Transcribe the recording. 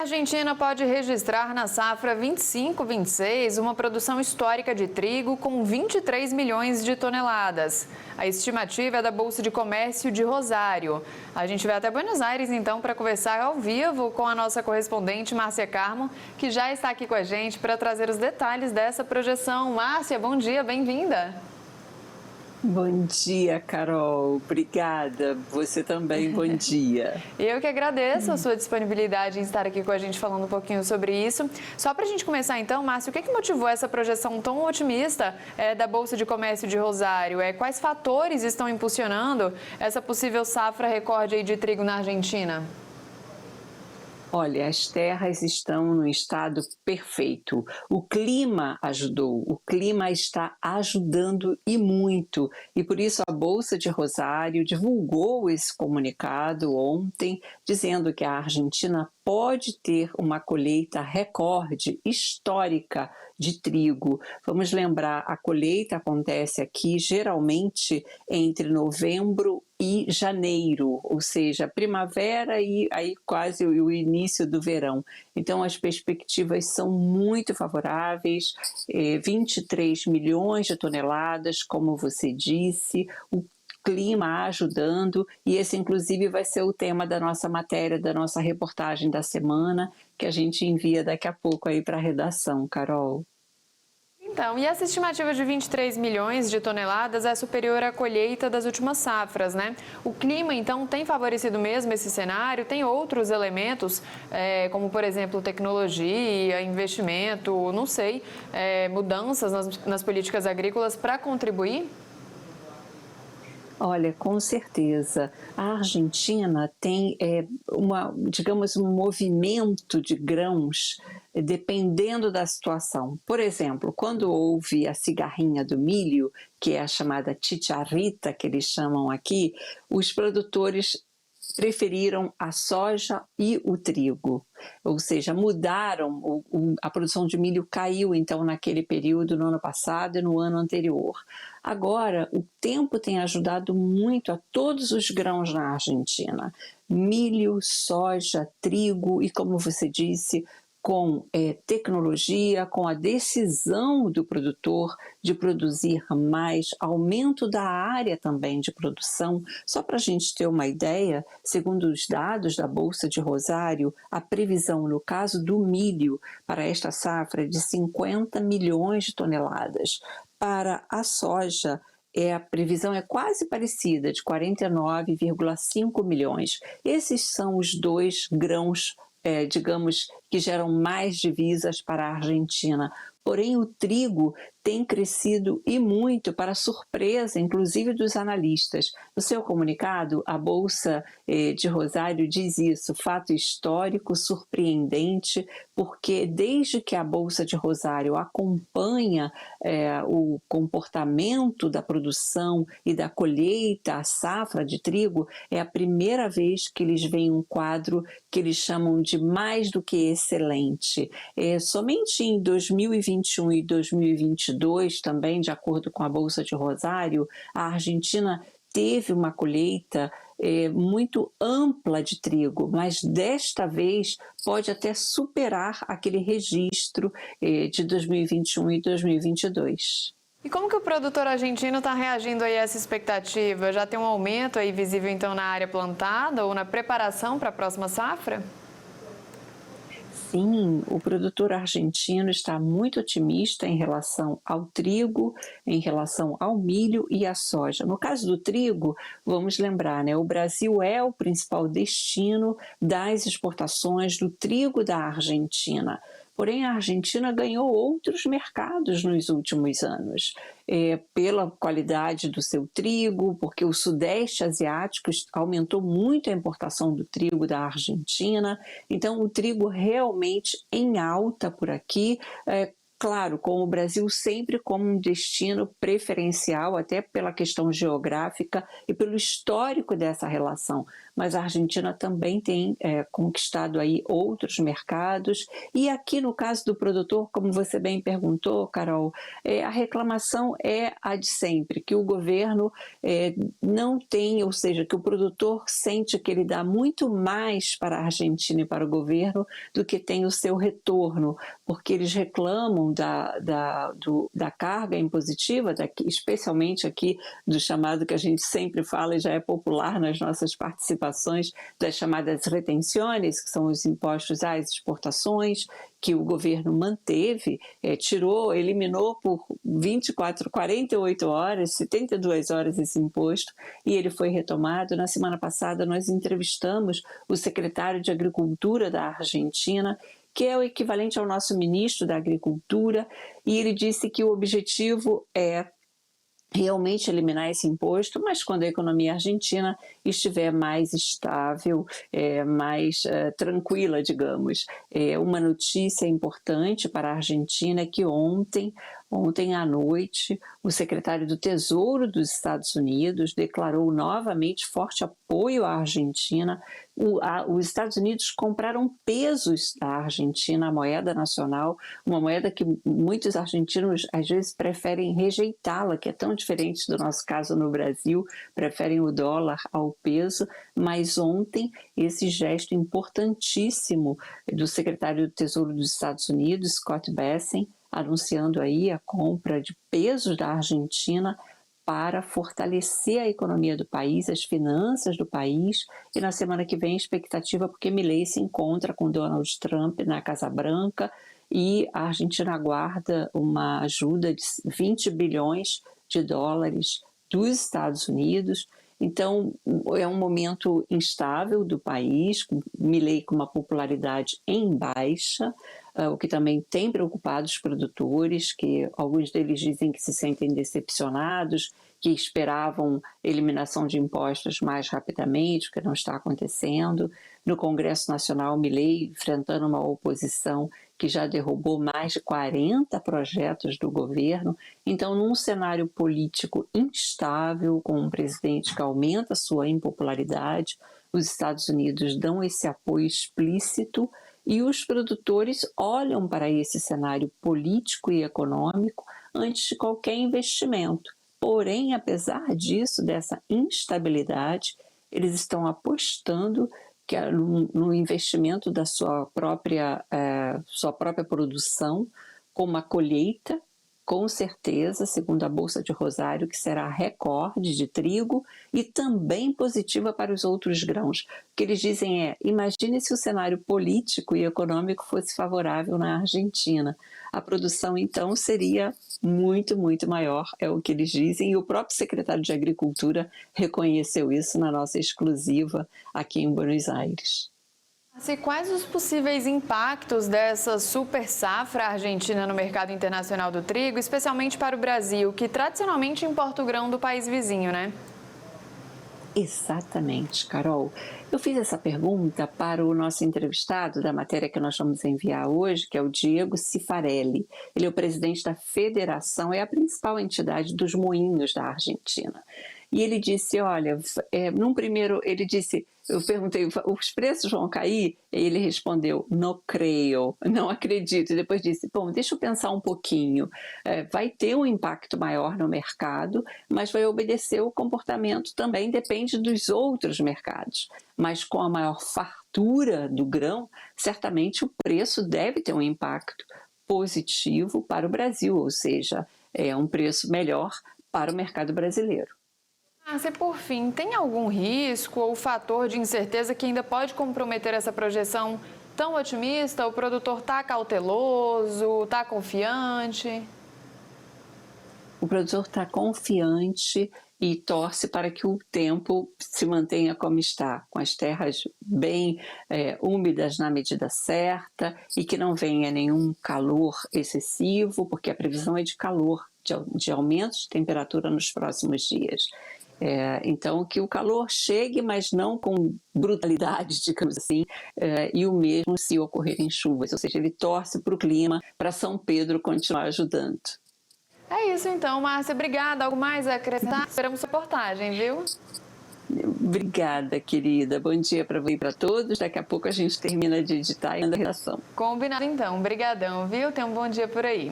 Argentina pode registrar na safra 25-26 uma produção histórica de trigo com 23 milhões de toneladas. A estimativa é da Bolsa de Comércio de Rosário. A gente vai até Buenos Aires, então, para conversar ao vivo com a nossa correspondente Márcia Carmo, que já está aqui com a gente para trazer os detalhes dessa projeção. Márcia, bom dia, bem-vinda. Bom dia, Carol. Obrigada. Você também, bom dia. Eu que agradeço a sua disponibilidade em estar aqui com a gente falando um pouquinho sobre isso. Só para a gente começar então, Márcio, o que motivou essa projeção tão otimista da Bolsa de Comércio de Rosário? Quais fatores estão impulsionando essa possível safra recorde aí de trigo na Argentina? Olha, as terras estão no estado perfeito. O clima ajudou, o clima está ajudando e muito. E por isso a Bolsa de Rosário divulgou esse comunicado ontem, dizendo que a Argentina pode ter uma colheita recorde histórica de trigo. Vamos lembrar, a colheita acontece aqui geralmente entre novembro e janeiro, ou seja, primavera e aí quase o início do verão. Então as perspectivas são muito favoráveis, 23 milhões de toneladas, como você disse, o clima ajudando, e esse inclusive vai ser o tema da nossa matéria, da nossa reportagem da semana, que a gente envia daqui a pouco aí para a redação, Carol. Então, e essa estimativa de 23 milhões de toneladas é superior à colheita das últimas safras, né? O clima, então, tem favorecido mesmo esse cenário? Tem outros elementos, como, por exemplo, tecnologia, investimento, não sei, mudanças nas políticas agrícolas para contribuir? Olha, com certeza. A Argentina tem um movimento de grãos dependendo da situação. Por exemplo, quando houve a cigarrinha do milho, que é a chamada chicharrita, que eles chamam aqui, os produtores preferiram a soja e o trigo, ou seja, mudaram, a produção de milho caiu então naquele período no ano passado e no ano anterior. Agora, o tempo tem ajudado muito a todos os grãos na Argentina, milho, soja, trigo e, como você disse, com tecnologia, com a decisão do produtor de produzir mais, aumento da área também de produção. Só para a gente ter uma ideia, segundo os dados da Bolsa de Rosário, a previsão no caso do milho para esta safra é de 50 milhões de toneladas. Para a soja, a previsão é quase parecida, de 49,5 milhões. Esses são os dois grãos digamos, que geram mais divisas para a Argentina. Porém, o trigo tem crescido e muito, para surpresa, inclusive dos analistas. No seu comunicado, a Bolsa de Rosário diz isso, fato histórico, surpreendente, porque desde que a Bolsa de Rosário acompanha o comportamento da produção e da colheita, a safra de trigo, é a primeira vez que eles veem um quadro que eles chamam de mais do que excelente. Somente em 2021 e 2022, também de acordo com a Bolsa de Rosário, a Argentina teve uma colheita muito ampla de trigo, mas desta vez pode até superar aquele registro de 2021 e 2022. E como que o produtor argentino está reagindo aí a essa expectativa? Já tem um aumento aí visível então na área plantada ou na preparação para a próxima safra? Sim, o produtor argentino está muito otimista em relação ao trigo, em relação ao milho e à soja. No caso do trigo, vamos lembrar, né, o Brasil é o principal destino das exportações do trigo da Argentina. Porém, a Argentina ganhou outros mercados nos últimos anos, pela qualidade do seu trigo, porque o Sudeste Asiático aumentou muito a importação do trigo da Argentina. Então, o trigo realmente em alta por aqui, claro, com o Brasil sempre como um destino preferencial, até pela questão geográfica e pelo histórico dessa relação. Mas a Argentina também tem conquistado aí outros mercados. E aqui no caso do produtor, como você bem perguntou, Carol, a reclamação é a de sempre, que o governo não tem, ou seja, que o produtor sente que ele dá muito mais para a Argentina e para o governo do que tem o seu retorno, porque eles reclamam da carga impositiva, especialmente aqui do chamado que a gente sempre fala e já é popular nas nossas participações, das chamadas retenções, que são os impostos às exportações, que o governo manteve, eliminou por 48 horas, 72 horas esse imposto, e ele foi retomado. Na semana passada nós entrevistamos o secretário de Agricultura da Argentina, que é o equivalente ao nosso ministro da Agricultura, e ele disse que o objetivo é realmente eliminar esse imposto, mas quando a economia argentina estiver mais estável, mais tranquila, digamos. Uma notícia importante para a Argentina é que ontem à noite, o secretário do Tesouro dos Estados Unidos declarou novamente forte apoio à Argentina. Os Estados Unidos compraram pesos da Argentina, a moeda nacional, uma moeda que muitos argentinos às vezes preferem rejeitá-la, que é tão diferente do nosso caso no Brasil, preferem o dólar ao peso, mas ontem esse gesto importantíssimo do secretário do Tesouro dos Estados Unidos, Scott Bessent, anunciando aí a compra de pesos da Argentina para fortalecer a economia do país, as finanças do país, e na semana que vem a expectativa, porque Milei se encontra com Donald Trump na Casa Branca e a Argentina aguarda uma ajuda de 20 bilhões de dólares dos Estados Unidos. Então, é um momento instável do país, com Milei com uma popularidade em baixa, o que também tem preocupado os produtores, que alguns deles dizem que se sentem decepcionados, que esperavam eliminação de impostos mais rapidamente, o que não está acontecendo. No Congresso Nacional, Milei enfrentando uma oposição que já derrubou mais de 40 projetos do governo. Então, num cenário político instável, com um presidente que aumenta sua impopularidade, os Estados Unidos dão esse apoio explícito e os produtores olham para esse cenário político e econômico antes de qualquer investimento. Porém, apesar disso, dessa instabilidade, eles estão apostando que no investimento da sua própria produção, com uma colheita, com certeza, segundo a Bolsa de Rosário, que será recorde de trigo e também positiva para os outros grãos. O que eles dizem é, imagine se o cenário político e econômico fosse favorável na Argentina. A produção, então, seria muito, muito maior, é o que eles dizem, e o próprio secretário de Agricultura reconheceu isso na nossa exclusiva aqui em Buenos Aires. E quais os possíveis impactos dessa super safra argentina no mercado internacional do trigo, especialmente para o Brasil, que tradicionalmente importa o grão do país vizinho, né? Exatamente, Carol. Eu fiz essa pergunta para o nosso entrevistado da matéria que nós vamos enviar hoje, que é o Diego Cifarelli. Ele é o presidente da Federação, é a principal entidade dos moinhos da Argentina. E ele disse, olha, eu perguntei, os preços vão cair? E ele respondeu, não creio, não acredito. E depois disse, bom, deixa eu pensar um pouquinho. Vai ter um impacto maior no mercado, mas vai obedecer o comportamento também, depende dos outros mercados. Mas com a maior fartura do grão, certamente o preço deve ter um impacto positivo para o Brasil, ou seja, é um preço melhor para o mercado brasileiro. E por fim, tem algum risco ou fator de incerteza que ainda pode comprometer essa projeção tão otimista? O produtor está cauteloso, está confiante? O produtor está confiante e torce para que o tempo se mantenha como está, com as terras bem úmidas na medida certa e que não venha nenhum calor excessivo, porque a previsão é de calor, de aumento de temperatura nos próximos dias. Então, que o calor chegue, mas não com brutalidade, digamos assim, e o mesmo se ocorrerem chuvas, ou seja, ele torce para o clima, para São Pedro continuar ajudando. É isso então, Márcia. Obrigada. Algo mais a acrescentar? Esperamos sua reportagem, viu? Obrigada, querida. Bom dia para você e para todos. Daqui a pouco a gente termina de editar e anda a redação. Combinado então. Obrigadão, viu? Tenha um bom dia por aí.